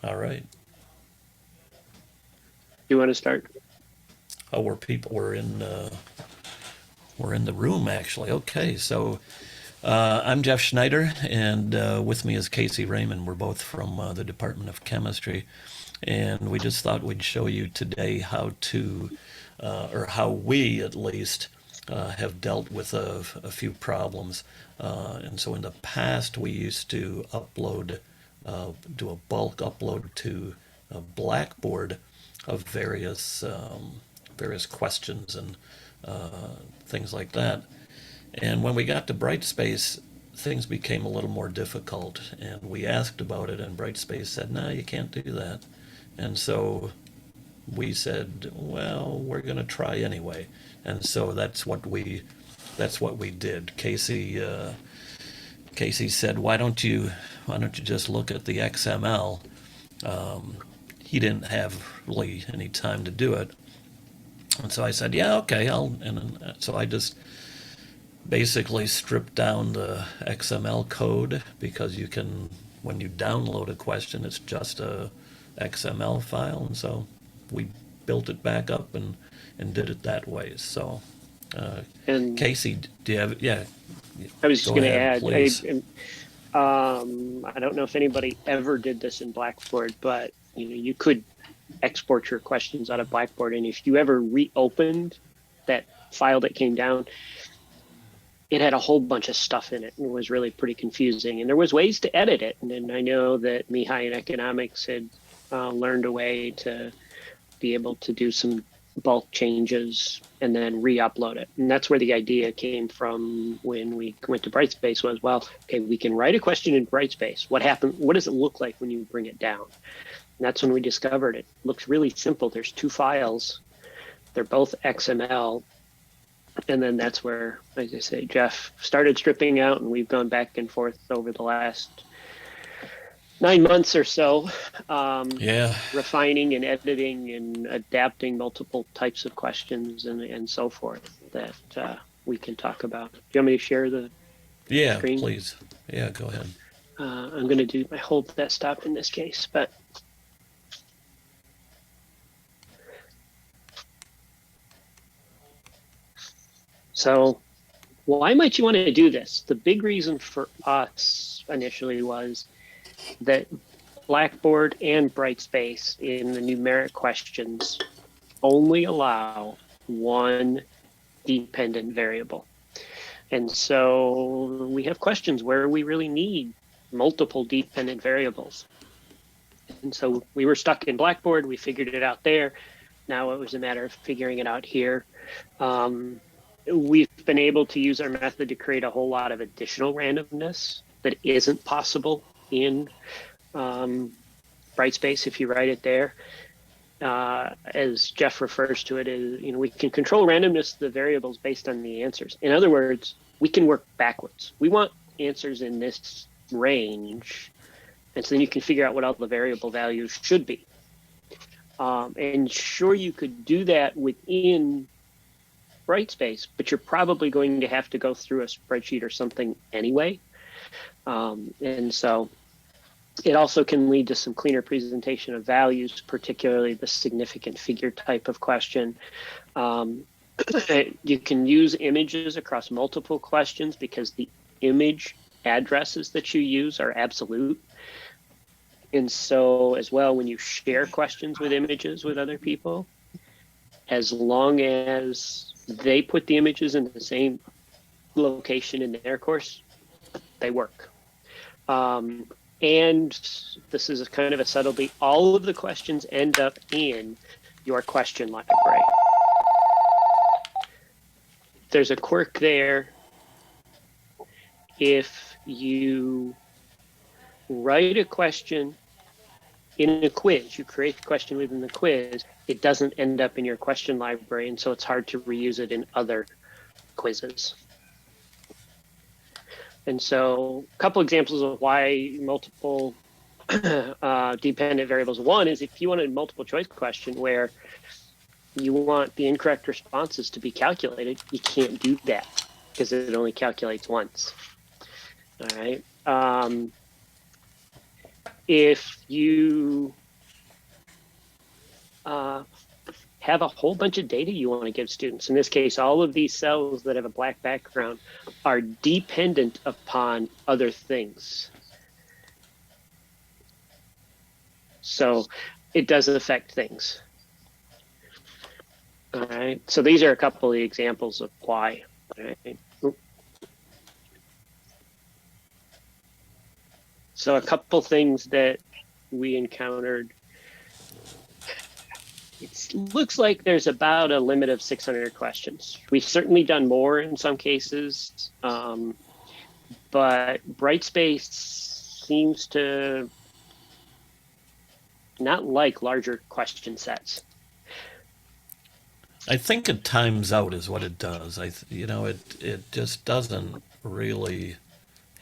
All right. You want to start? Oh, we're in the room actually. Okay, so I'm Jeff Schneider, and with me is Casey Raymond. We're both from the Department of Chemistry, and we just thought we'd show you today how to, or how we at least, have dealt with a few problems. And so in the past, we used to do a bulk upload to Blackboard of various questions and things like that. And when we got to Brightspace, things became a little more difficult, and we asked about it, and Brightspace said, "No, you can't do that." And so we said, "Well, we're going to try anyway." And so that's what we did. Casey said, why don't you just look at the XML?" He didn't have really any time to do it, and so I said, "Yeah, okay, I'll." And so I just basically stripped down the XML code, because you can, when you download a question, it's just a XML file, and so we built it back up and did it that way. So, uh, And Casey, do you have? Yeah, I was just go going to ahead, add, please. I don't know if anybody ever did this in Blackboard, but you could export your questions out of Blackboard, and if you ever reopened that file that came down, it had a whole bunch of stuff in it and was really pretty confusing. And there was ways to edit it. And then I know that Mihai in economics had learned a way to be able to do some bulk changes and then re-upload it. And that's where the idea came from when we went to Brightspace was, well, okay, we can write a question in Brightspace. What happened? What does it look like when you bring it down? And that's when we discovered it looks really simple. There's two files. They're both XML. And then that's where, as I say, Jeff started stripping out, and we've gone back and forth over the last 9 months or so, Yeah, refining and editing and adapting multiple types of questions and so forth that we can talk about. Do you want me to share the yeah, screen? please. Yeah, go ahead. I'm going to do my whole desktop in this case, but so why might you want to do this? The big reason for us initially was that Blackboard and Brightspace in the numeric questions only allow one dependent variable. And so we have questions where we really need multiple dependent variables. And so we were stuck in Blackboard. We figured it out there. Now it was a matter of figuring it out here. We've been able to use our method to create a whole lot of additional randomness that isn't possible in Brightspace if you write it there. As Jeff refers to it, is we can control randomness of the variables based on the answers. In other words, we can work backwards. We want answers in this range, and so then you can figure out what all the variable values should be. And sure, you could do that within Brightspace, but you're probably going to have to go through a spreadsheet or something anyway. And so it also can lead to some cleaner presentation of values, particularly the significant figure type of question. You can use images across multiple questions because the image addresses that you use are absolute. And so as well, when you share questions with images with other people, as long as they put the images in the same location in their course, they work. And this is kind of a subtlety, all of the questions end up in your question library. There's a quirk there. If you write a question in a quiz, you create the question within the quiz, it doesn't end up in your question library, and so it's hard to reuse it in other quizzes. And so a couple examples of why multiple dependent variables. One is if you want a multiple choice question where you want the incorrect responses to be calculated, you can't do that because it only calculates once. All right. if you have a whole bunch of data you want to give students, in this case, all of these cells that have a black background are dependent upon other things. So it does affect things. All right, so these are a couple of examples of why. All right. So a couple things that we encountered. It looks like there's about a limit of 600 questions. We've certainly done more in some cases, but Brightspace seems to not like larger question sets. I think it times out is what it does. It just doesn't really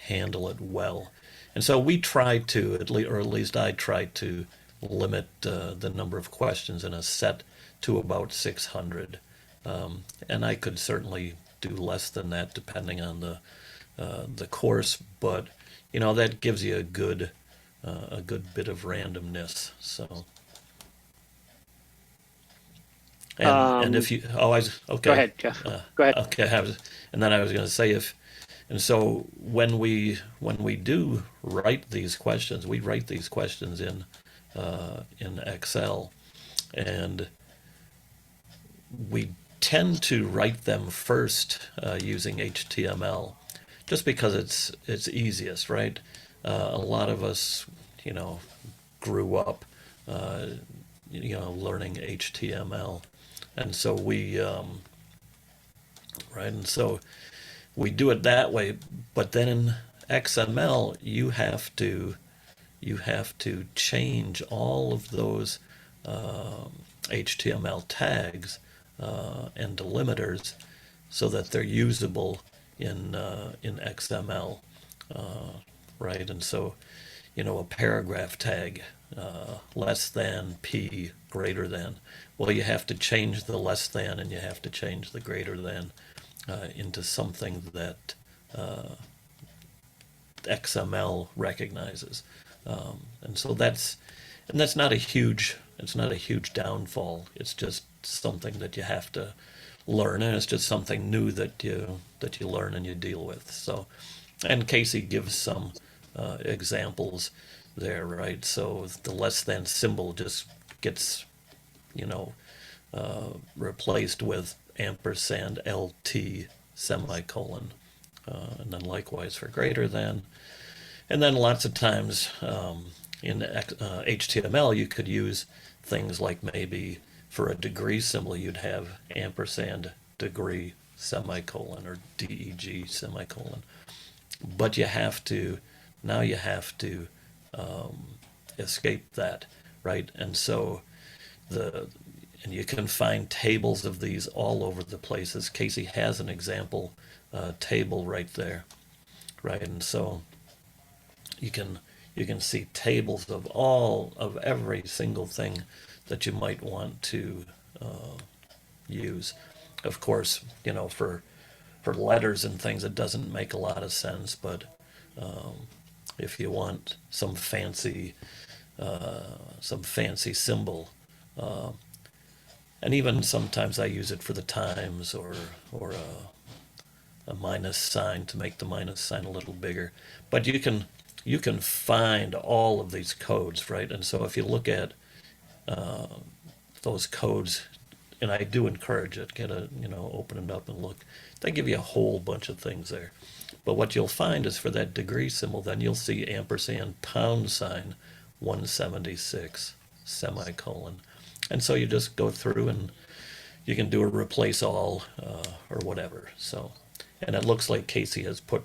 handle it well. And so we try to, or at least I try to limit the number of questions in a set to about 600. And I could certainly do less than that depending on the course, but that gives you a good bit of randomness. So. And if you, okay. Go ahead, Jeff. Go ahead. Okay, and then I was going to say and so when we do write these questions, we write these questions in Excel, and we tend to write them first using HTML, just because it's easiest, right? A lot of us, grew up, learning HTML. And so and so we do it that way, but then in XML you have to change all of those HTML tags and delimiters so that they're usable in XML, right? And so a paragraph tag, less than P, greater than. Well, you have to change the less than and you have to change the greater than into something that XML recognizes, and so that's not a huge downfall. It's just something that you have to learn, and it's just something new that you learn and you deal with. So, and Casey gives some examples there, right? So the less than symbol just gets replaced with ampersand LT semicolon, and then likewise for greater than. And then lots of times in HTML you could use things like maybe for a degree symbol you'd have ampersand degree semicolon or DEG semicolon. But you have to escape that, right? And so and you can find tables of these all over the places. Casey has an example table right there, right? And so you can see tables of every single thing that you might want to use. Of course, for letters and things, it doesn't make a lot of sense, but if you want some fancy symbol, and even sometimes I use it for the times or a minus sign to make the minus sign a little bigger. But you can find all of these codes, right? And so if you look at those codes, and I do encourage it, open it up and look. They give you a whole bunch of things there. But what you'll find is for that degree symbol, then you'll see ampersand pound sign 176 semicolon. And so you just go through and you can do a replace all or whatever. So, and it looks like Casey has put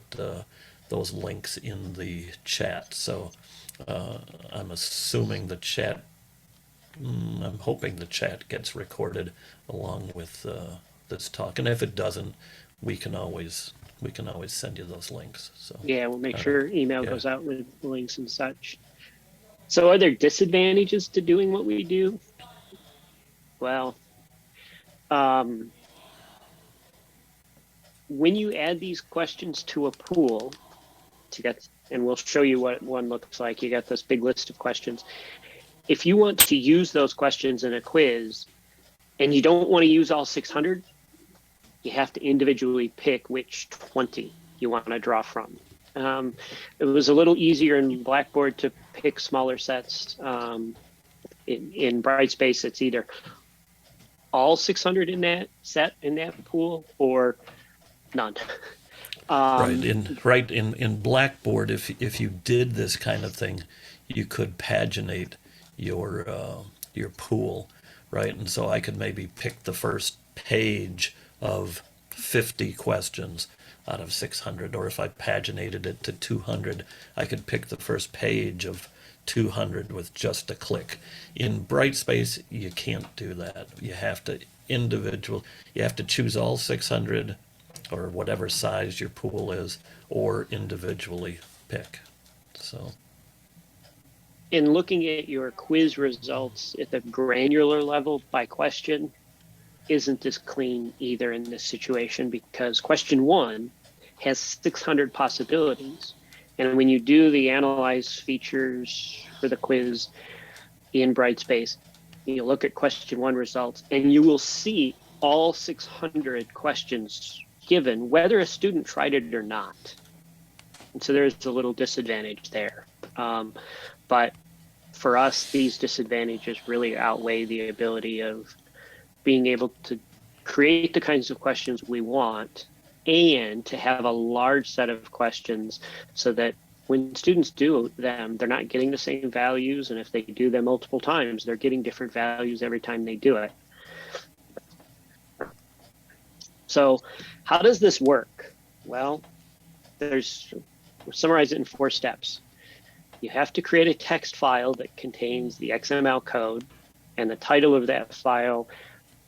those links in the chat. So I'm assuming the chat, I'm hoping the chat gets recorded along with this talk. And if it doesn't, we can always send you those links. So yeah, we'll make sure email goes out with links and such. So are there disadvantages to doing what we do? Well, when you add these questions to a pool to get and we'll show you what one looks like. You got this big list of questions. If you want to use those questions in a quiz and you don't want to use all 600, you have to individually pick which 20 you want to draw from. It was a little easier in Blackboard to pick smaller sets. In Brightspace, it's either all 600 in that set, in that pool, or none. In Blackboard, if you did this kind of thing, you could paginate your pool, right? And so I could maybe pick the first page of 50 questions out of 600, or if I paginated it to 200, I could pick the first page of 200 with just a click. In Brightspace, you can't do that. You have to choose all 600 or whatever size your pool is, or individually pick. So, in looking at your quiz results at the granular level by question, isn't as clean either in this situation, because question 1 has 600 possibilities. And when you do the analyze features for the quiz in Brightspace, you look at question 1 results and you will see all 600 questions given, whether a student tried it or not. And so there's a little disadvantage there. But for us, these disadvantages really outweigh the ability of being able to create the kinds of questions we want and to have a large set of questions so that when students do them, they're not getting the same values. And if they do them multiple times, they're getting different values every time they do it. So how does this work? Well, we'll summarize it in 4 steps. You have to create a text file that contains the XML code, and the title of that file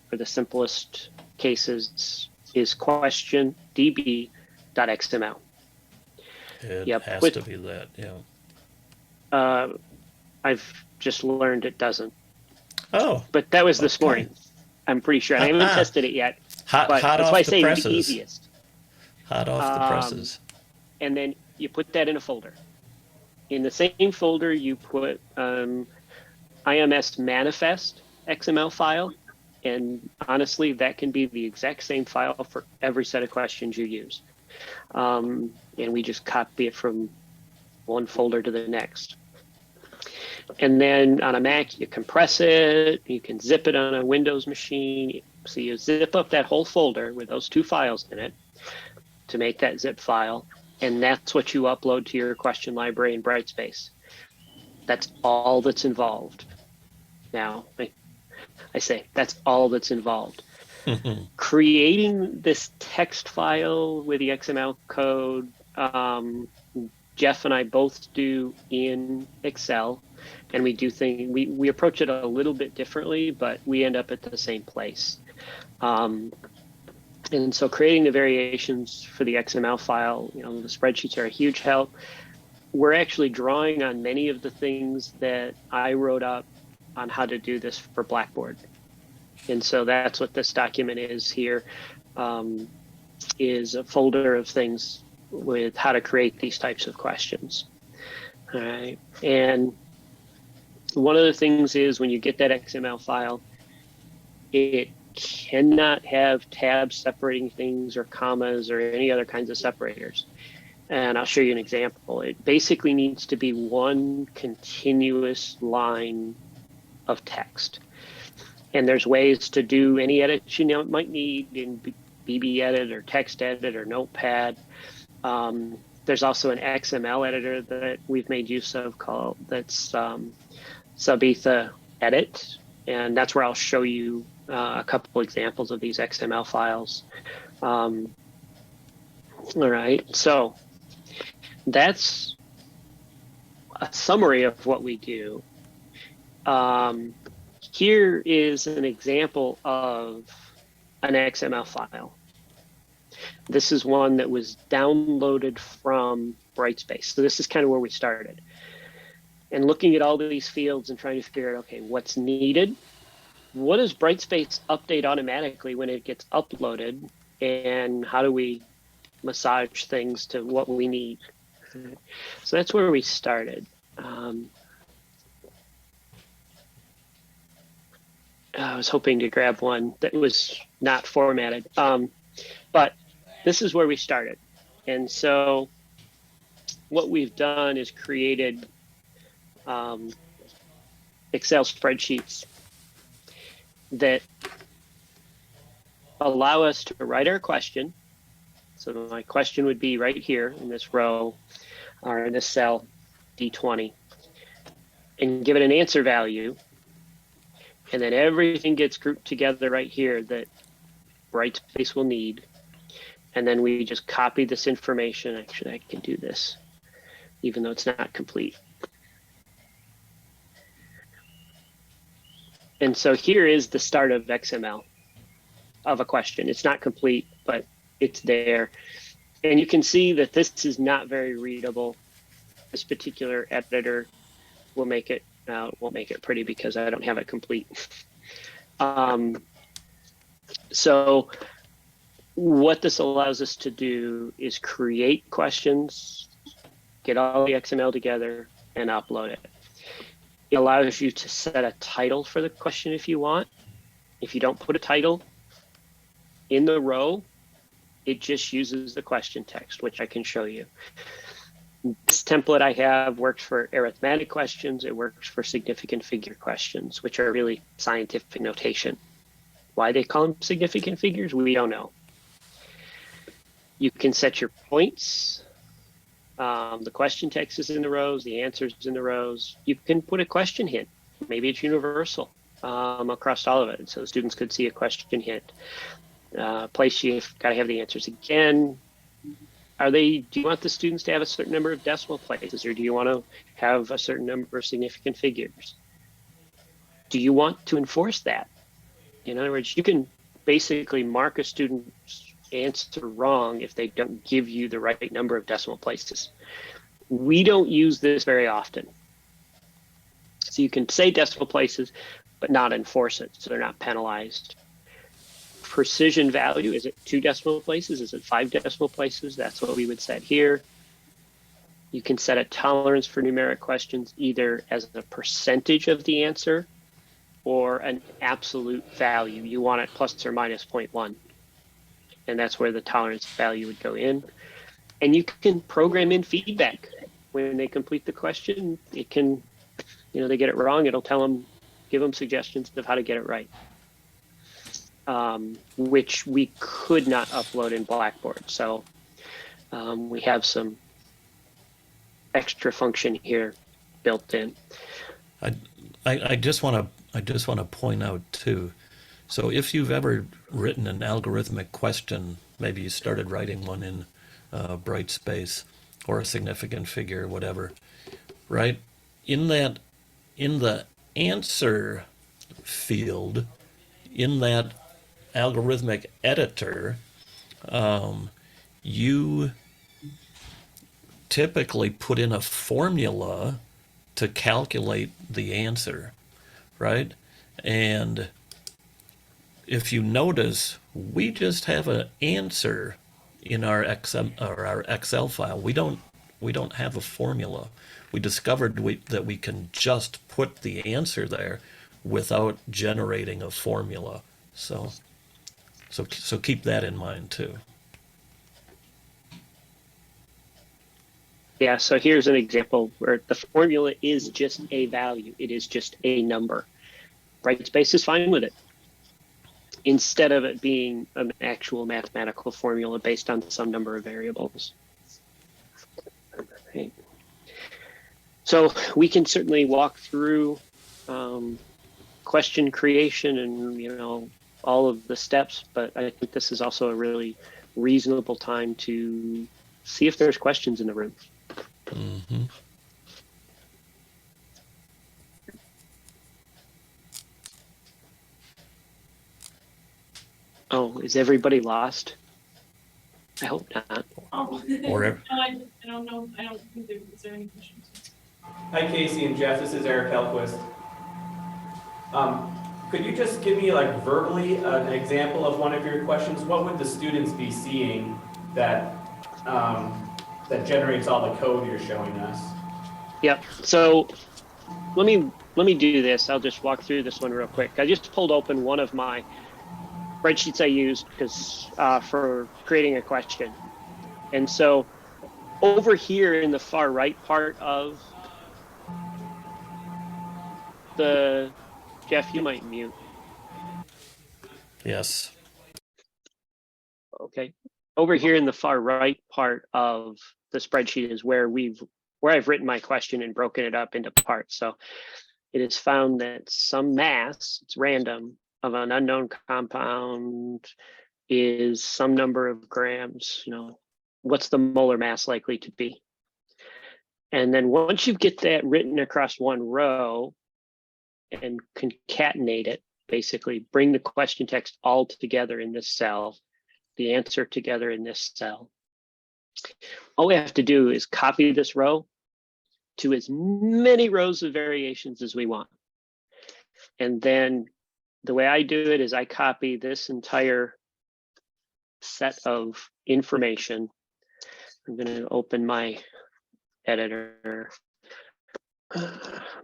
for the simplest cases is question db.xml. It has to be that, yeah. I've just learned it doesn't. Oh. But that was this morning. I'm pretty sure. I haven't tested it yet. Hot that's off why I the say presses. the easiest. Hot off the presses. And then you put that in a folder. In the same folder, you put IMS manifest XML file. And honestly, that can be the exact same file for every set of questions you use. And we just copy it from one folder to the next. And then on a Mac, you compress it. You can zip it on a Windows machine. So you zip up that whole folder with those 2 files in it to make that zip file. And that's what you upload to your question library in Brightspace. That's all that's involved. Now, I say that's all that's involved. Creating this text file with the XML code, Jeff and I both do in Excel, and we approach it a little bit differently, but we end up at the same place. And so creating the variations for the XML file, the spreadsheets are a huge help. We're actually drawing on many of the things that I wrote up on how to do this for Blackboard. And so that's what this document is here, is a folder of things with how to create these types of questions. All right. And one of the things is when you get that XML file, it cannot have tabs separating things or commas or any other kinds of separators. And I'll show you an example. It basically needs to be one continuous line of text. And there's ways to do any edits you might need in BB Edit or Text Edit or Notepad. There's also an XML editor that we've made use of that's Subetha Edit, and that's where I'll show you a couple examples of these XML files. All right, so that's a summary of what we do. Here is an example of an XML file. This is one that was downloaded from Brightspace. So this is kind of where we started. And looking at all of these fields and trying to figure out, okay, what's needed? What does Brightspace update automatically when it gets uploaded? And how do we massage things to what we need? So that's where we started. I was hoping to grab one that was not formatted, but this is where we started. And so what we've done is created Excel spreadsheets that allow us to write our question. So my question would be right here in this row or in this cell, D20, and give it an answer value. And then everything gets grouped together right here that Brightspace will need. And then we just copy this information. Actually, I can do this, even though it's not complete. And so here is the start of XML of a question. It's not complete, but it's there. And you can see that this is not very readable. This particular editor will make it, won't make it pretty because I don't have it complete. So what this allows us to do is create questions, get all the XML together, and upload it. It allows you to set a title for the question if you want. If you don't put a title in the row, it just uses the question text, which I can show you. This template I have works for arithmetic questions. It works for significant figure questions, which are really scientific notation. Why they call them significant figures, we don't know. You can set your points. The question text is in the rows, the answers in the rows. You can put a question hint. Maybe it's universal across all of it. So students could see a question hint. Place you've got to have the answers again. Do you want the students to have a certain number of decimal places, or do you want to have a certain number of significant figures? Do you want to enforce that? In other words, you can basically mark a student's answer wrong if they don't give you the right number of decimal places. We don't use this very often. So you can say decimal places, but not enforce it, so they're not penalized. Precision value, is it 2 decimal places? Is it 5 decimal places? That's what we would set here. You can set a tolerance for numeric questions either as a percentage of the answer or an absolute value. You want it plus or minus 0.1. And that's where the tolerance value would go in. And you can program in feedback. When they complete the question, it can, they get it wrong, it'll tell them, give them suggestions of how to get it right. Which we could not upload in Blackboard. So we have some extra function here built in. I just want to point out too. So if you've ever written an algorithmic question, maybe you started writing one in Brightspace or a significant figure, whatever, right? In the answer field, in that algorithmic editor, you typically put in a formula to calculate the answer, right? And if you notice, we just have an answer in our Excel file. We don't have a formula. We discovered that we can just put the answer there without generating a formula. So keep that in mind too. Yeah, so here's an example where the formula is just a value. It is just a number. Brightspace is fine with it, instead of it being an actual mathematical formula based on some number of variables. Right. So we can certainly walk through question creation and all of the steps, but I think this is also a really reasonable time to see if there's questions in the room. Mm-hmm. Oh, is everybody lost? I hope not. Oh, Or no, I don't know. I don't think is there any questions? Hi, Casey and Jeff. This is Eric Helquist. Could you just give me, verbally an example of one of your questions? What would the students be seeing that that generates all the code you're showing us. Yep. So let me do this. I'll just walk through this one real quick. I just pulled open one of my spreadsheets I used because for creating a question. And so over here in the far right part of the, Jeff, you might mute. Yes. Okay. Over here in the far right part of the spreadsheet is where I've written my question and broken it up into parts. So it is found that some mass, it's random, of an unknown compound is some number of grams, what's the molar mass likely to be? And then once you get that written across one row and concatenate it, basically bring the question text all together in this cell, the answer together in this cell. All we have to do is copy this row to as many rows of variations as we want. And then the way I do it is I copy this entire set of information. I'm going to open my editor,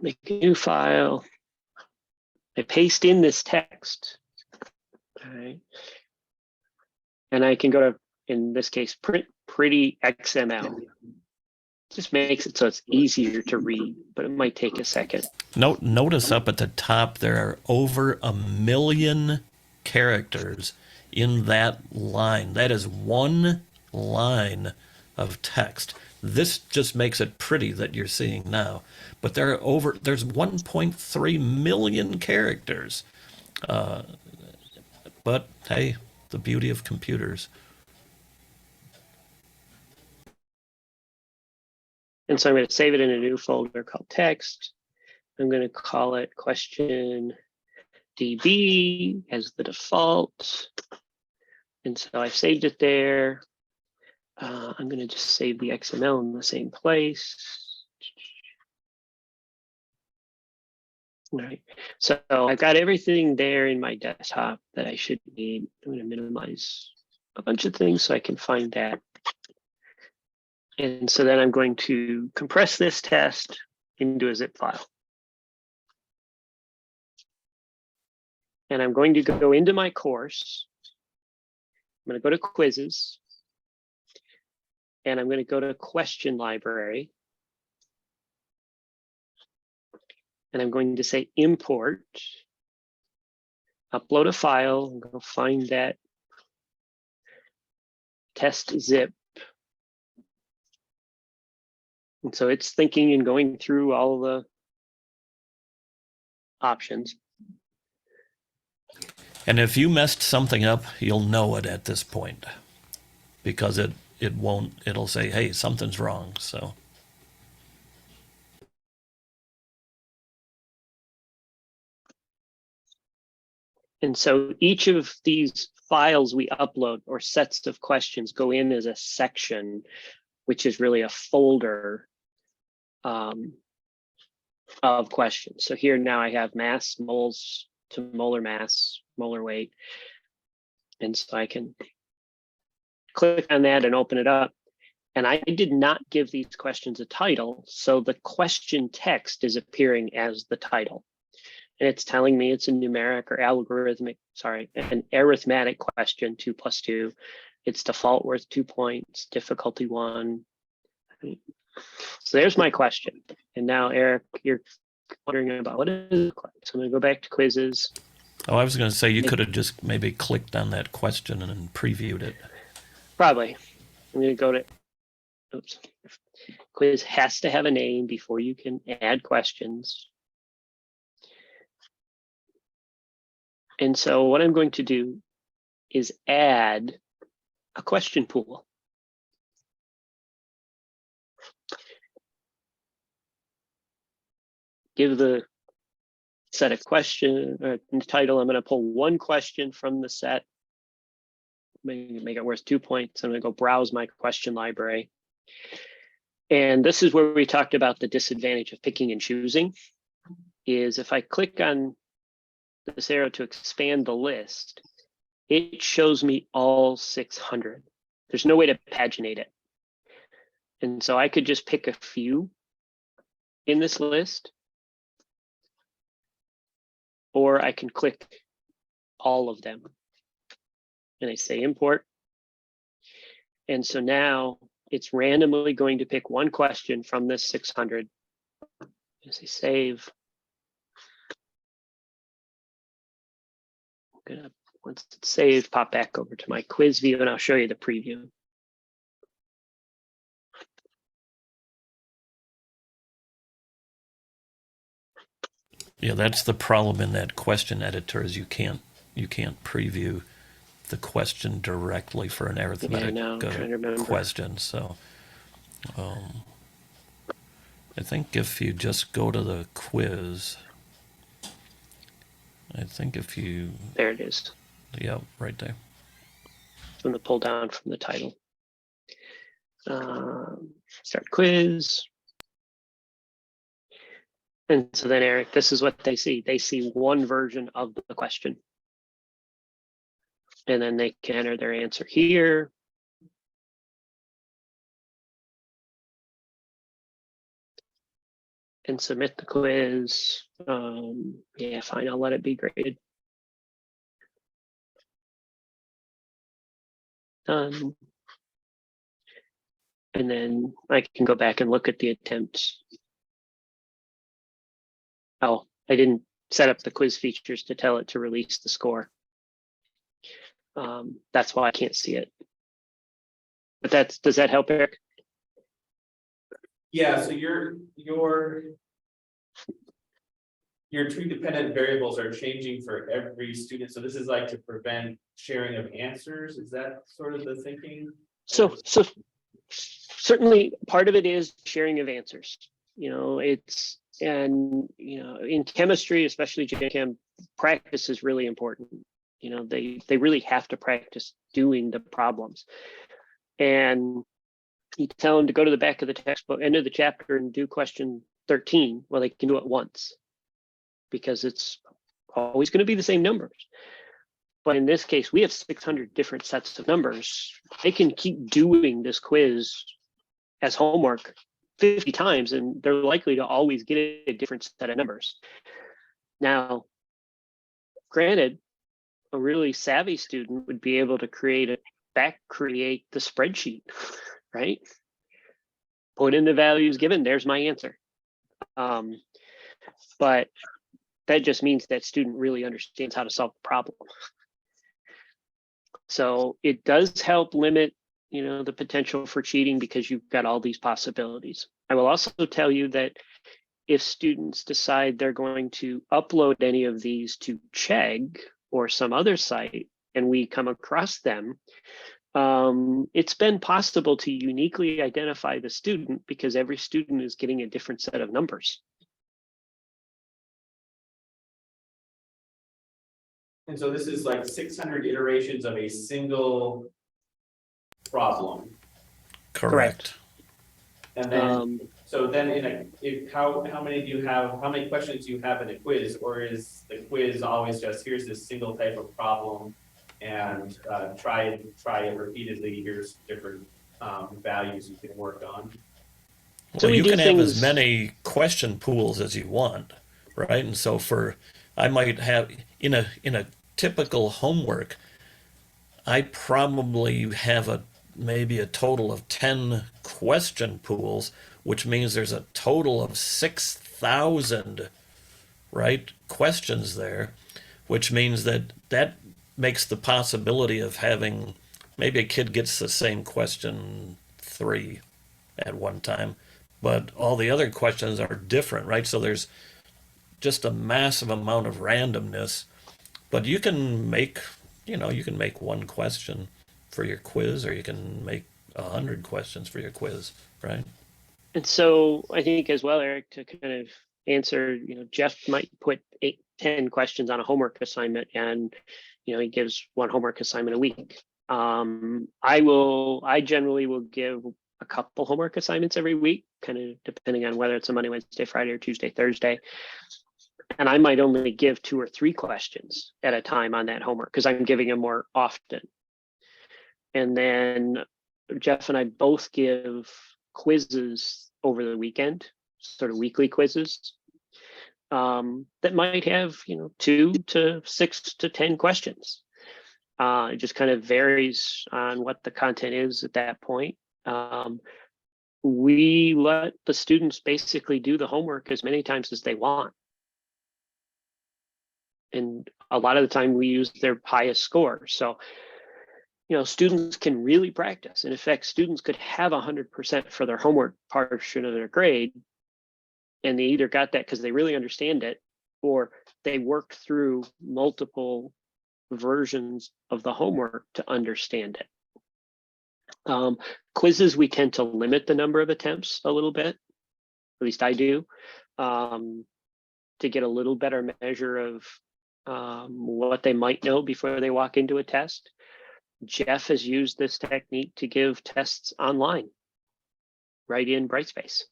make a new file. I paste in this text. All right. And I can go to, in this case, print pretty XML. Just makes it so it's easier to read, but it might take a second. Notice up at the top there are over 1 million characters in that line. That is one line of text. This just makes it pretty that you're seeing now. But there's 1.3 million characters. But hey, the beauty of computers. And so I'm going to save it in a new folder called text. I'm going to call it question DB as the default. And so I've saved it there. I'm going to just save the XML in the same place. All right. So I've got everything there in my desktop that I should need. I'm going to minimize a bunch of things so I can find that. And so then I'm going to compress this test into a zip file. And I'm going to go into my course. I'm going to go to quizzes. And I'm going to go to question library. And I'm going to say import, upload a file, and go find that test zip. And so it's thinking and going through all the options. And if you messed something up, you'll know it at this point, because it'll say, hey, something's wrong. So and so each of these files we upload or sets of questions go in as a section, which is really a folder of questions. So here now I have mass, moles to molar mass, molar weight. And so I can click on that and open it up. And I did not give these questions a title. So the question text is appearing as the title. And it's telling me it's a numeric or an arithmetic question, 2 + 2. Its default worth 2 points, difficulty 1. So there's my question. And now, Eric, you're wondering about what it is. So I'm going to go back to quizzes. I was going to say you could have just maybe clicked on that question and then previewed it. Probably. I'm going to go to, oops. Quiz has to have a name before you can add questions. And so what I'm going to do is add a question pool. Give the set a question or title. I'm going to pull one question from the set. Make it worth 2 points. I'm going to go browse my question library. And this is where we talked about the disadvantage of picking and choosing. Is if I click on this arrow to expand the list, it shows me all 600. There's no way to paginate it. And so I could just pick a few in this list, or I can click all of them. And I say import. And so now it's randomly going to pick one question from this 600. I say save. I'm gonna, once it's saved, pop back over to my quiz view and I'll show you the preview. Yeah, that's the problem in that question editor is you can't preview the question directly for an arithmetic question. So I think if you just go to the quiz, I think if you... There it is. Yeah, right there. From the pull down from the title. Start quiz. And so then, Eric, this is what they see. They see one version of the question. And then they can enter their answer here. And submit the quiz. Yeah, fine, I'll let it be graded. Done. And then I can go back and look at the attempts. Oh, I didn't set up the quiz features to tell it to release the score. That's why I can't see it. But does that help, Eric? Yeah, so your tree dependent variables are changing for every student. So this is like to prevent sharing of answers. Is that sort of the thinking? So certainly part of it is sharing of answers. You know, and you know, in chemistry, especially Gen Chem, practice is really important. You know, they really have to practice doing the problems. And you tell them to go to the back of the textbook, end of the chapter, and do question 13. Well, they can do it once because it's always going to be the same numbers. But in this case, we have 600 different sets of numbers. They can keep doing this quiz as homework 50 times, and they're likely to always get a different set of numbers. Now, granted, a really savvy student would be able to create the spreadsheet, right? Put in the values given, there's my answer. But that just means that student really understands how to solve the problem. So it does help limit, you know, the potential for cheating because you've got all these possibilities. I will also tell you that if students decide they're going to upload any of these to Chegg or some other site, and we come across them, it's been possible to uniquely identify the student because every student is getting a different set of numbers. And so this is like 600 iterations of a single problem. Correct. And then, so then how many do you have, how many questions do you have in a quiz, or is the quiz always just, here's this single type of problem and try it repeatedly, here's different values you can work on? Well, so you can have as many question pools as you want, right? And so I might have, in a typical homework, I probably have maybe a total of 10 question pools, which means there's a total of 6,000, right, questions there, which means that makes the possibility of having maybe a kid gets the same question 3 at one time, but all the other questions are different, right? So there's just a massive amount of randomness, but you can make one question for your quiz, or you can make 100 questions for your quiz, right? And so I think as well, Eric, to kind of answer, you know, Jeff might put 8-10 questions on a homework assignment, and you know, he gives one homework assignment a week. I generally will give a couple homework assignments every week, kind of depending on whether it's a Monday, Wednesday, Friday, or Tuesday, Thursday. And I might only give 2 or 3 questions at a time on that homework because I'm giving them more often. And then Jeff and I both give quizzes over the weekend, sort of weekly quizzes, that might have, 2 to 6 to 10 questions. It just kind of varies on what the content is at that point. We let the students basically do the homework as many times as they want. And a lot of the time we use their highest score. So, students can really practice. And in fact, students could have 100% for their homework portion of their grade. And they either got that because they really understand it, or they worked through multiple versions of the homework to understand it. Quizzes, we tend to limit the number of attempts a little bit, at least I do, to get a little better measure of what they might know before they walk into a test. Jeff has used this technique to give tests online, right in Brightspace.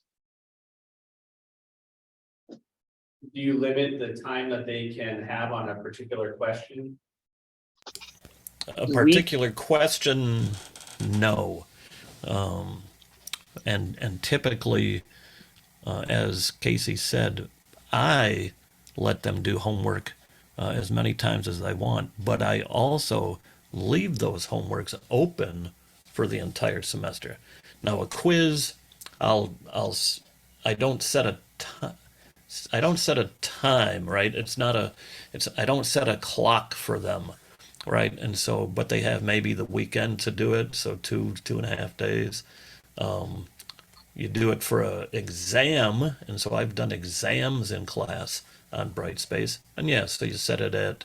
Do you limit the time that they can have on a particular question? A particular question, no. And typically, as Casey said, I let them do homework as many times as they want, but I also leave those homeworks open for the entire semester. Now, a quiz, I don't set a time, right? I don't set a clock for them, right? And so, but they have maybe the weekend to do it, so 2.5 days. You do it for an exam, and so I've done exams in class on Brightspace, and yes, so you set it at,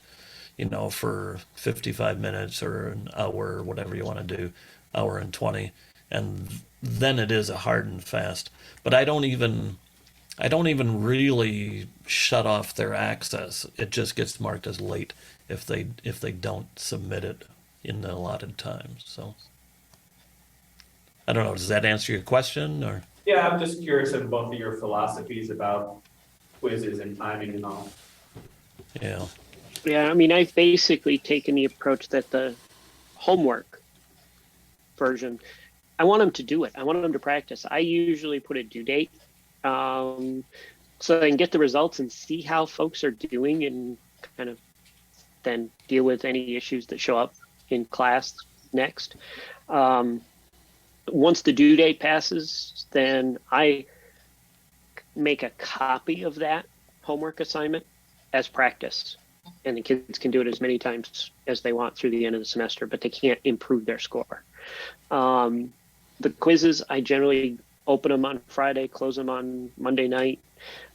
for 55 minutes or an hour, or whatever you want to do, hour and 20, and then it is a hard and fast. But I don't even really shut off their access. It just gets marked as late if they don't submit it in the allotted time. So I don't know. Does that answer your question, or? Yeah, I'm just curious of both of your philosophies about quizzes and timing and all. Yeah. Yeah, I mean, I've basically taken the approach that the homework version, I want them to do it. I want them to practice. I usually put a due date, so I can get the results and see how folks are doing, and kind of then deal with any issues that show up in class next. Once the due date passes, then I make a copy of that homework assignment as practice. And the kids can do it as many times as they want through the end of the semester, but they can't improve their score. The quizzes, I generally open them on Friday, close them on Monday night.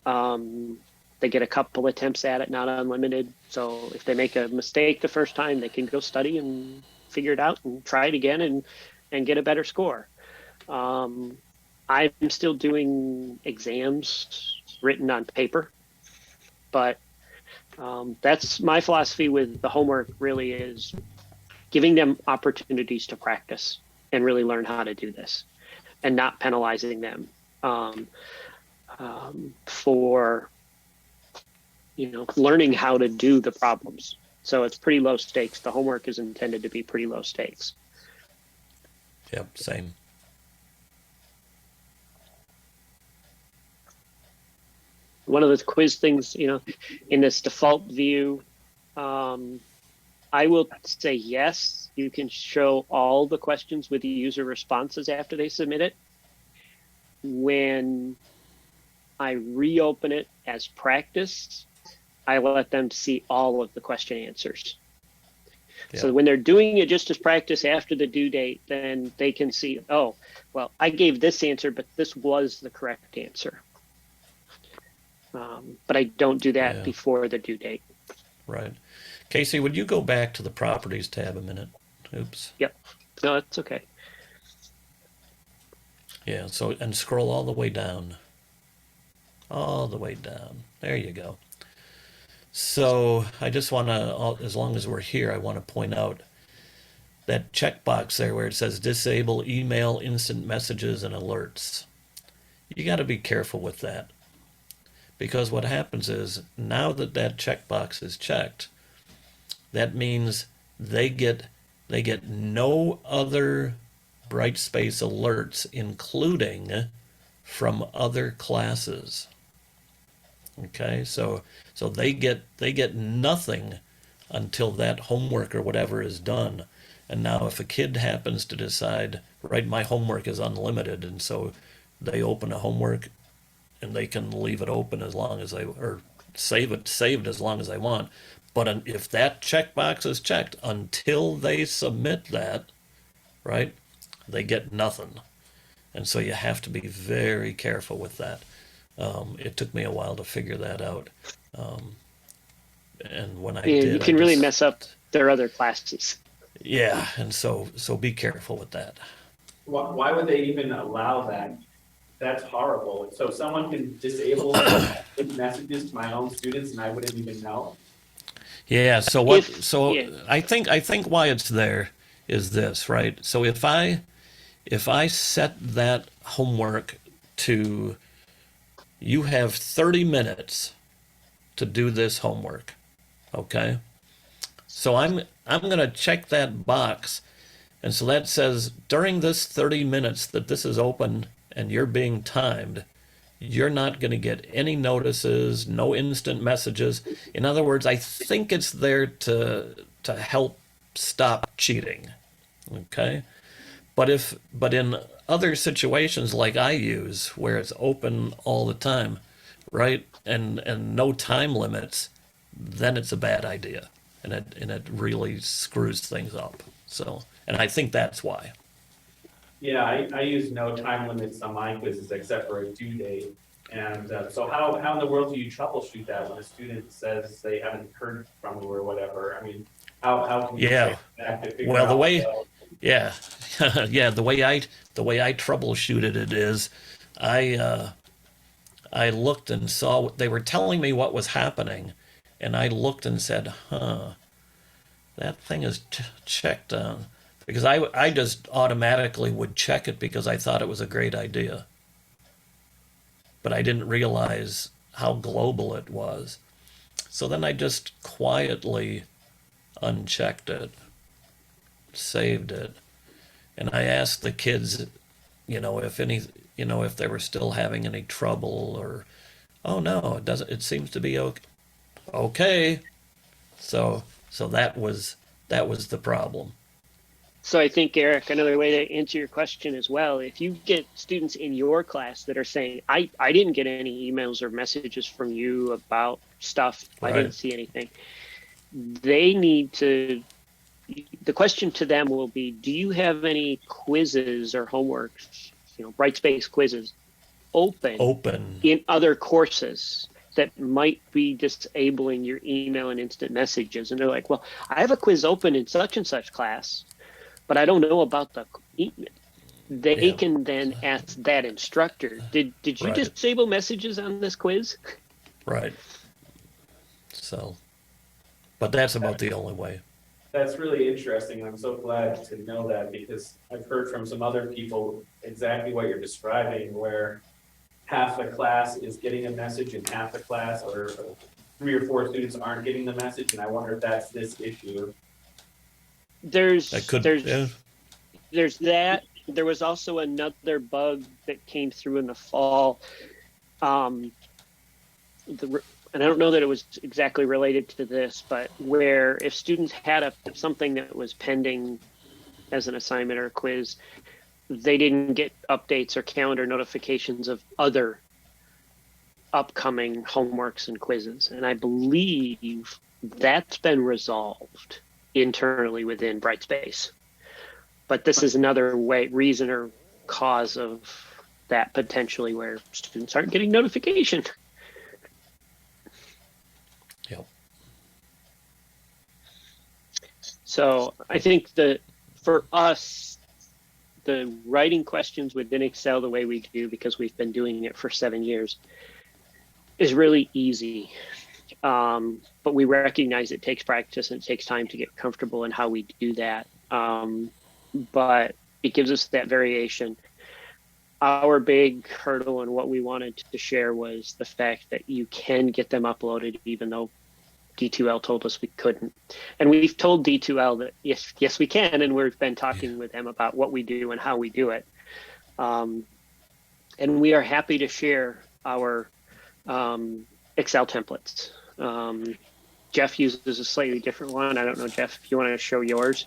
They get a couple attempts at it, not unlimited. So if they make a mistake the first time, they can go study and figure it out and try it again and get a better score. I'm still doing exams written on paper, but that's my philosophy with the homework, really, is giving them opportunities to practice and really learn how to do this, and not penalizing them for learning how to do the problems. So it's pretty low stakes. The homework is intended to be pretty low stakes. Yep, same. One of the quiz things, in this default view, I will say yes, you can show all the questions with the user responses after they submit it. When I reopen it as practice, I let them see all of the question answers. Yeah. So when they're doing it just as practice after the due date, then they can see, oh, well, I gave this answer, but this was the correct answer. But I don't do that before the due date. Right. Casey, would you go back to the properties tab a minute? Oops. Yep. No, that's okay. Yeah, so, and scroll all the way down. All the way down. There you go. So I just want to, as long as we're here, I want to point out that checkbox there where it says disable email, instant messages, and alerts. You got to be careful with that. Because what happens is, now that that checkbox is checked, that means they get no other Brightspace alerts, including from other classes. Okay, so they get nothing until that homework or whatever is done. And now if a kid happens to decide, right, my homework is unlimited, and so they open a homework and they can leave it open as long as they, or saved as long as they want. But if that checkbox is checked until they submit that, right, they get nothing. And so you have to be very careful with that. It took me a while to figure that out. And when I did, you can really mess up their other classes. Yeah, and so be careful with that. Why would they even allow that? That's horrible. So someone can disable messages to my own students and I wouldn't even know? Yeah, so I think why it's there is this, right? So if I set that homework to, you have 30 minutes to do this homework, okay? So I'm going to check that box, and so that says during this 30 minutes that this is open and you're being timed, you're not going to get any notices, no instant messages. In other words, I think it's there to help stop cheating, okay? But in other situations like I use, where it's open all the time, right, and no time limits, then it's a bad idea, and it really screws things up. So, and I think that's why. Yeah, I use no time limits on my quizzes except for a due date. And so how in the world do you troubleshoot that when a student says they haven't heard from you or whatever? I mean, how can you Yeah. back to figure Well, out? the way, yeah, yeah, the way I troubleshooted it is, I looked and saw they were telling me what was happening, and I looked and said, "Huh, that thing is checked on," because I just automatically would check it because I thought it was a great idea, but I didn't realize how global it was. So then I just quietly unchecked it, saved it, and I asked the kids, if they were still having any trouble, or, oh no, it doesn't, it seems to be okay. Okay. So that was the problem. So I think, Eric, another way to answer your question as well, if you get students in your class that are saying, I didn't get any emails or messages from you about stuff, Right. I didn't see anything, they need to, the question to them will be, do you have any quizzes or homeworks, Brightspace quizzes open in other courses that might be disabling your email and instant messages? And they're like, well, I have a quiz open in such and such class, but I don't know about the email. They can then ask that instructor, did you Right. disable messages on this quiz? Right. So, but that's about the only way. That's really interesting, and I'm so glad to know that, because I've heard from some other people exactly what you're describing, where half the class is getting a message and half the class, or 3 or 4 students aren't getting the message, and I wonder if that's this issue. There's Yeah. that. There was also another bug that came through in the fall. And I don't know that it was exactly related to this, but where if students had something that was pending as an assignment or a quiz, they didn't get updates or calendar notifications of other upcoming homeworks and quizzes. And I believe that's been resolved internally within Brightspace. But this is another reason or cause of that, potentially, where students aren't getting notification. Yep. So I think for us, the writing questions within Excel the way we do, because we've been doing it for 7 years, is really easy. But we recognize it takes practice and it takes time to get comfortable in how we do that. But it gives us that variation. Our big hurdle and what we wanted to share was the fact that you can get them uploaded even though D2L told us we couldn't. And we've told D2L that yes, we can, and we've been talking with them about what we do and how we do it. And we are happy to share our Excel templates. Jeff uses a slightly different one. I don't know, Jeff, if you want to show yours.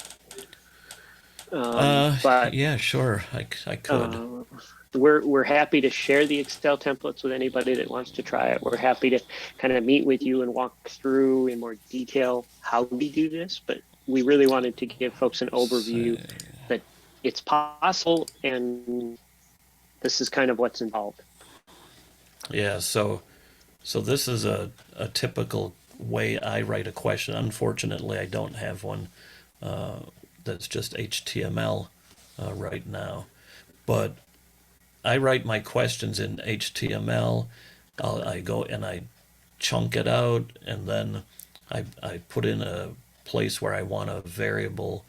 But yeah, sure, I could. We're happy to share the Excel templates with anybody that wants to try it. We're happy to kind of meet with you and walk through in more detail how we do this, but we really wanted to give folks an overview that it's possible and this is kind of what's involved. Yeah, so this is a typical way I write a question. Unfortunately, I don't have one that's just HTML right now, but I write my questions in HTML. I go and I chunk it out, and then I put in a place where I want a variable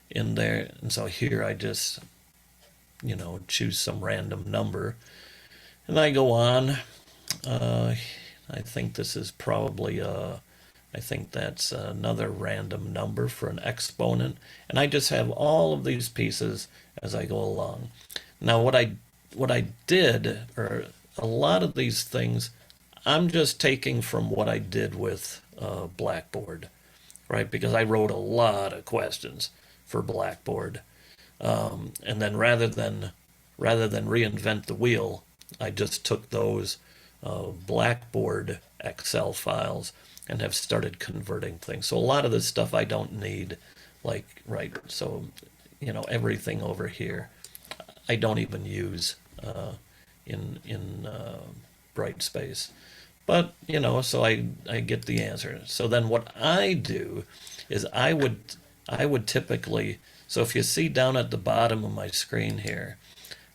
in there. And so here I just, choose some random number. And I go on. I think this is probably, I think that's another random number for an exponent. And I just have all of these pieces as I go along. Now what I did, or a lot of these things, I'm just taking from what I did with Blackboard, right? Because I wrote a lot of questions for Blackboard. And then rather than reinvent the wheel, I just took those Blackboard Excel files and have started converting things. So a lot of this stuff I don't need, so everything over here I don't even use in Brightspace. But so I get the answer. So then what I do is I would typically, so if you see down at the bottom of my screen here,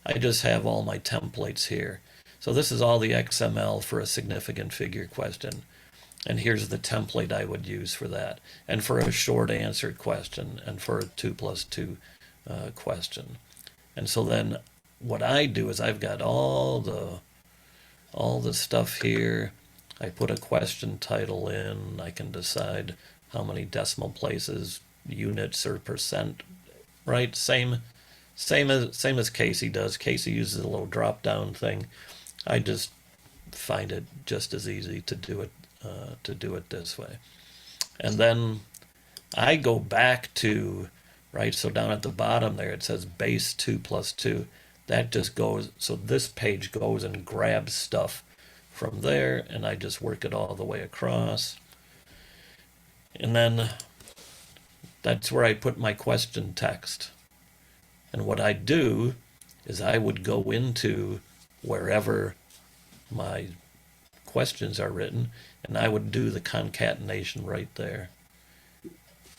I just have all my templates here. So this is all the XML for a significant figure question. And here's the template I would use for that. And for a short answered question, and for a 2 + 2 question. And so then what I do is I've got all the stuff here. I put a question title in. I can decide how many decimal places, units, or percent, right? Same as Casey does. Casey uses a little drop down thing. I just find it just as easy to do it this way. And then I go back to, right, so down at the bottom there it says base 2 + 2. That just goes, so this page goes and grabs stuff from there, and I just work it all the way across. And then that's where I put my question text. And what I do is I would go into wherever my questions are written, and I would do the concatenation right there,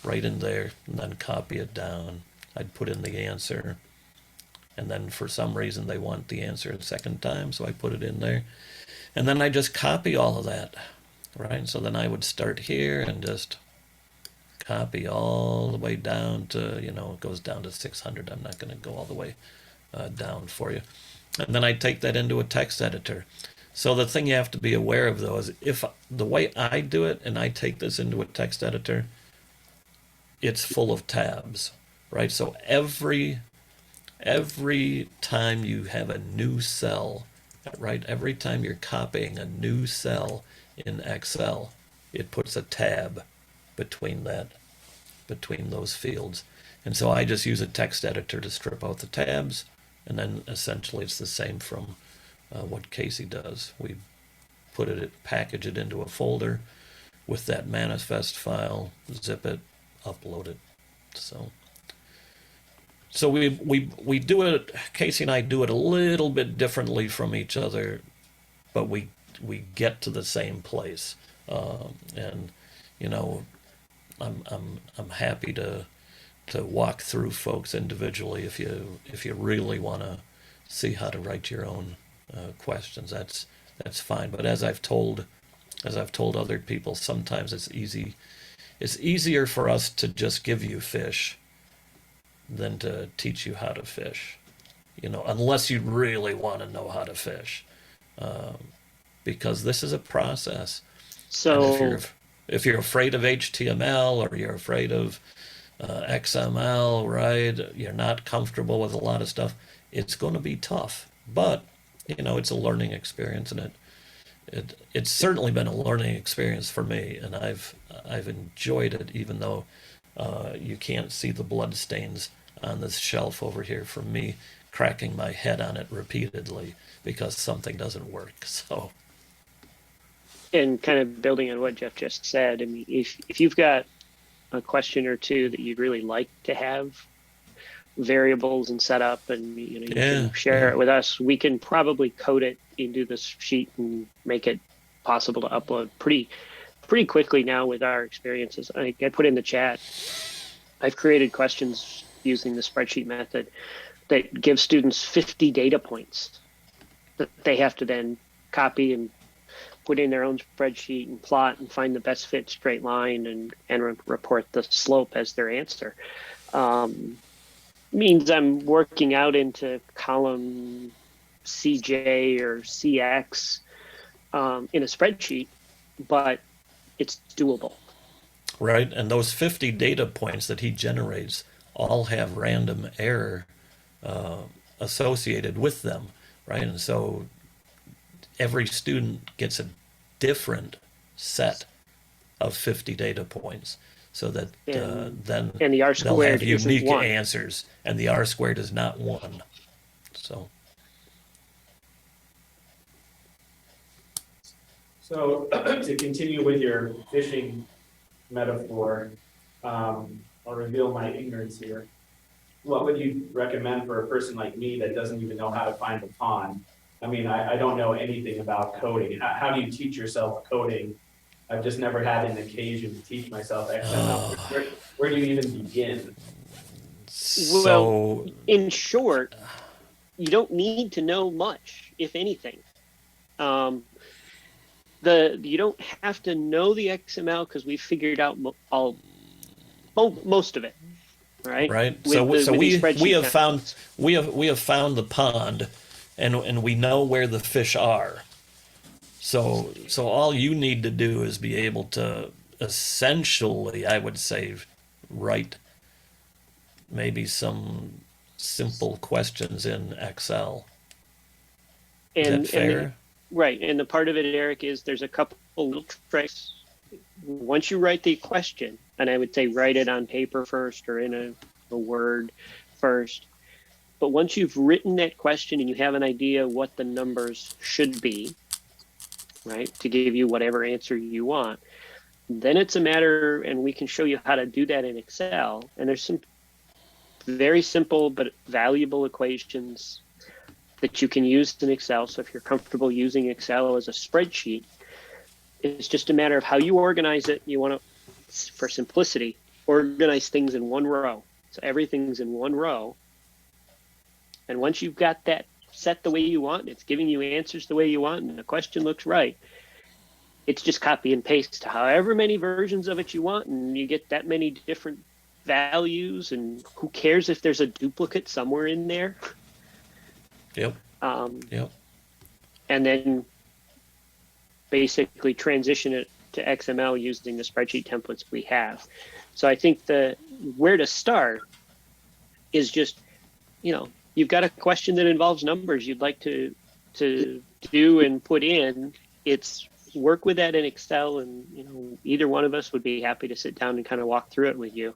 right in there, and then copy it down. I'd put in the answer, and then for some reason they want the answer a second time, so I put it in there. And then I just copy all of that, right? So then I would start here and just copy all the way down to, it goes down to 600. I'm not going to go all the way down for you. And then I take that into a text editor. So the thing you have to be aware of, though, is if the way I do it and I take this into a text editor, it's full of tabs, right? So every time you have a new cell, right, every time you're copying a new cell in Excel, it puts a tab between those fields. And so I just use a text editor to strip out the tabs, and then essentially it's the same from what Casey does. We package it into a folder with that manifest file, zip it, upload it. So we do it, Casey and I do it a little bit differently from each other, but we get to the same place. And I'm happy to walk through folks individually if you really want to see how to write your own questions. That's fine. But as I've told other people, sometimes it's easier for us to just give you fish than to teach you how to fish, unless you really want to know how to fish, because this is a process. So if you're afraid of HTML or you're afraid of XML, right? You're not comfortable with a lot of stuff. It's going to be tough, but it's a learning experience, and it's certainly been a learning experience for me, and I've enjoyed it, even though you can't see the blood stains on this shelf over here from me cracking my head on it repeatedly because something doesn't work. So, And kind of building on what Jeff just said, I mean, if you've got a question or two that you'd really like to have variables and set up, and you can share it with us, we can probably code it into this sheet and make it possible to upload pretty quickly now with our experiences. I put in the chat, I've created questions using the spreadsheet method that give students 50 data points that they have to then copy and put in their own spreadsheet and plot and find the best fit straight line and report the slope as their answer. Means I'm working out into column CJ or CX in a spreadsheet, but it's doable. Right, and those 50 data points that he generates all have random error associated with them, right? And so every student gets a different set of 50 data points, so that then and the R they'll have squared unique isn't 1. answers, and the R squared is not 1. So to continue with your fishing metaphor, I'll reveal my ignorance here. What would you recommend for a person like me that doesn't even know how to find a pond? I mean, I don't know anything about coding. How do you teach yourself coding? I've just never had an occasion to teach myself XML. Where do you even begin? Well, in short, you don't need to know much, if anything. You don't have to know the XML because we figured out most of it, right? Right. With We have found the pond, and we know where the fish are. So all you need to do is be able to essentially, I would say, write maybe some simple questions in Excel. Is that fair? Right, and the part of it, Eric, is there's a couple little tricks. Once you write the question, and I would say write it on paper first or in a Word first, but once you've written that question and you have an idea what the numbers should be, right, to give you whatever answer you want, then it's a matter, and we can show you how to do that in Excel, and there's some very simple but valuable equations that you can use in Excel. So if you're comfortable using Excel as a spreadsheet, it's just a matter of how you organize it. You want to, for simplicity, organize things in one row. So everything's in one row. And once you've got that set the way you want, and it's giving you answers the way you want, and the question looks right, it's just copy and paste to however many versions of it you want, and you get that many different values, and who cares if there's a duplicate somewhere in there? Yep. Yep. And then basically transition it to XML using the spreadsheet templates we have. So I think where to start is just, you've got a question that involves numbers you'd like to do and put in. It's work with that in Excel, and either one of us would be happy to sit down and kind of walk through it with you.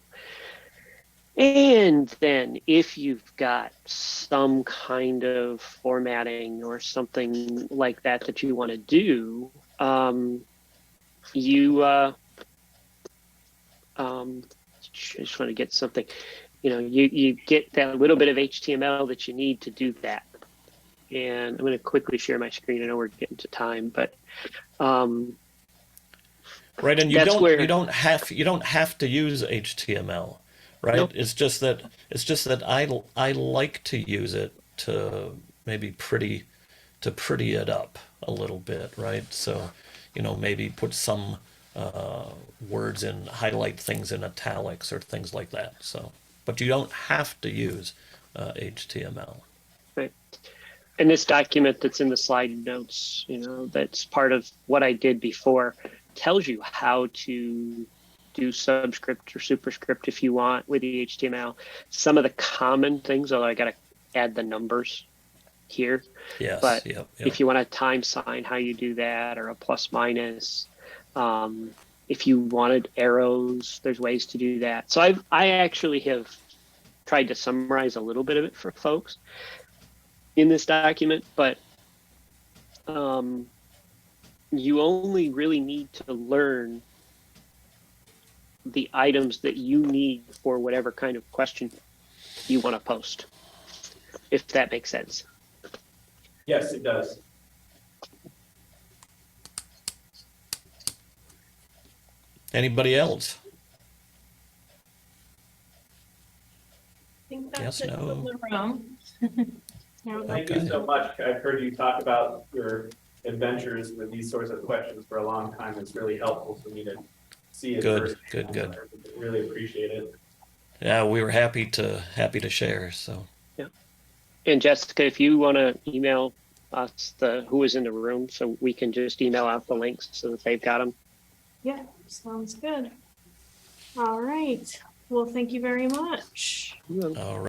And then if you've got some kind of formatting or something like that you want to do, I just want to get something, you get that little bit of HTML that you need to do that. And I'm going to quickly share my screen. I know we're getting to time, but right, and you don't have to use HTML. Right. Nope. It's just that I like to use it to maybe pretty it up a little bit. Right. So, maybe put some words in, highlight things in italics or things like that. So, but you don't have to use HTML. Right. And this document that's in the slide notes, that's part of what I did before tells you how to do subscript or superscript if you want with the HTML. Some of the common things, although I got to add the numbers here. Yes. But Yep. if you want a time sign, how you do that, or a plus minus. If you wanted arrows, there's ways to do that. So I actually have tried to summarize a little bit of it for folks in this document, but you only really need to learn the items that you need for whatever kind of question you want to post, if that makes sense. Yes, it does. Anybody else? I think that's Yes, it no. from the room. Thank Okay. you so much. I've heard you talk about your adventures with these sorts of questions for a long time. It's really helpful for me to see it Good, firsthand. good. I really appreciate it. Yeah, we were happy to share. So And Jessica, if you want to email us who is in the room, so we can just email out the links so that they've got them. Yeah, sounds good. All right. Well, thank you very much. all right.